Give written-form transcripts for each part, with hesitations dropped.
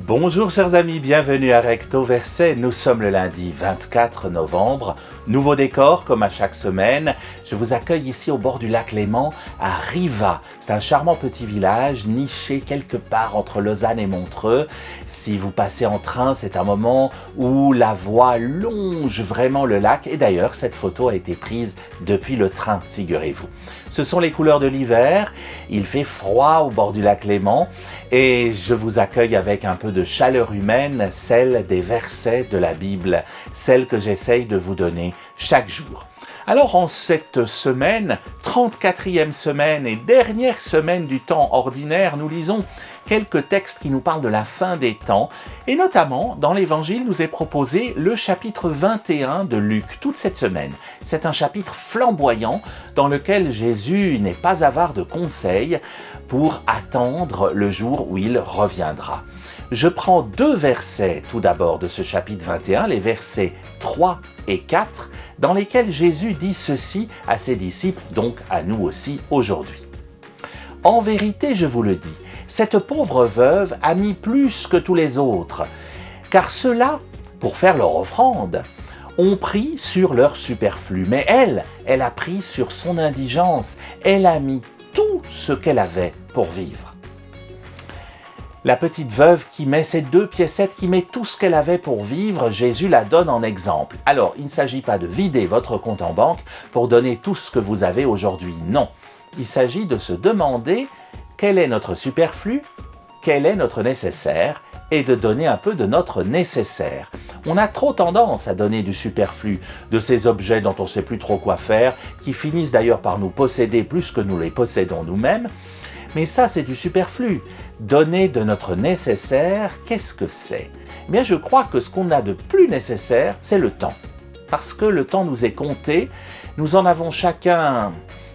Bonjour chers amis, bienvenue à Recto Verset. Nous sommes le lundi 24 novembre. Nouveau décor comme à chaque semaine. Je vous accueille ici au bord du lac Léman à Riva. C'est un charmant petit village niché quelque part entre Lausanne et Montreux. Si vous passez en train, c'est un moment où la voie longe vraiment le lac. Et d'ailleurs, cette photo a été prise depuis le train, figurez-vous. Ce sont les couleurs de l'hiver. Il fait froid au bord du lac Léman et je vous accueille avec un peu de chaleur humaine, celle des versets de la Bible, celle que j'essaye de vous donner chaque jour. Alors en cette semaine, 34e semaine et dernière semaine du temps ordinaire, nous lisons quelques textes qui nous parlent de la fin des temps, et notamment dans l'Évangile nous est proposé le chapitre 21 de Luc toute cette semaine. C'est un chapitre flamboyant dans lequel Jésus n'est pas avare de conseils pour attendre le jour où il reviendra. Je prends deux versets tout d'abord de ce chapitre 21, les versets 3 et 4, dans lesquels Jésus dit ceci à ses disciples, donc à nous aussi aujourd'hui. « En vérité, je vous le dis, cette pauvre veuve a mis plus que tous les autres, car ceux-là, pour faire leur offrande, ont pris sur leur superflu. Mais elle a pris sur son indigence, elle a mis tout ce qu'elle avait pour vivre. » La petite veuve qui met ses 2 piécettes, qui met tout ce qu'elle avait pour vivre, Jésus la donne en exemple. Alors, il ne s'agit pas de vider votre compte en banque pour donner tout ce que vous avez aujourd'hui, non. Il s'agit de se demander quel est notre superflu, quel est notre nécessaire, et de donner un peu de notre nécessaire. On a trop tendance à donner du superflu, de ces objets dont on ne sait plus trop quoi faire, qui finissent d'ailleurs par nous posséder plus que nous les possédons nous-mêmes. Mais ça, c'est du superflu. Donner de notre nécessaire, qu'est-ce que c'est ? Eh bien, je crois que ce qu'on a de plus nécessaire, c'est le temps. Parce que le temps nous est compté, nous en avons chacun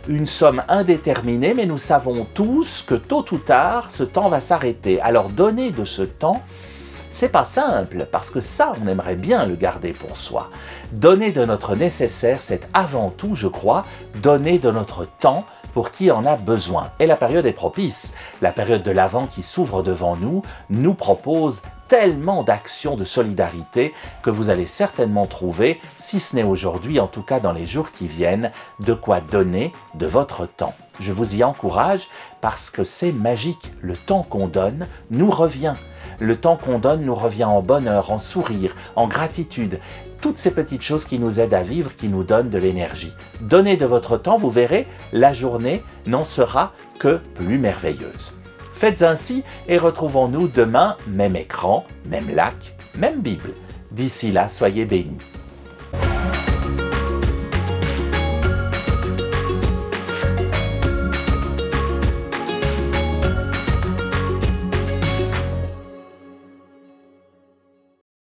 une somme indéterminée, mais nous savons tous que tôt ou tard, ce temps va s'arrêter. Alors, donner de ce temps, c'est pas simple, parce que ça, on aimerait bien le garder pour soi. Donner de notre nécessaire, c'est avant tout, je crois, donner de notre temps pour qui en a besoin. Et la période est propice. La période de l'Avent qui s'ouvre devant nous propose tellement d'actions de solidarité que vous allez certainement trouver, si ce n'est aujourd'hui, en tout cas dans les jours qui viennent, de quoi donner de votre temps. Je vous y encourage parce que c'est magique. Le temps qu'on donne nous revient. Le temps qu'on donne nous revient en bonheur, en sourire, en gratitude. Toutes ces petites choses qui nous aident à vivre, qui nous donnent de l'énergie. Donnez de votre temps, vous verrez, la journée n'en sera que plus merveilleuse. Faites ainsi et retrouvons-nous demain, même écran, même lac, même Bible. D'ici là, soyez bénis.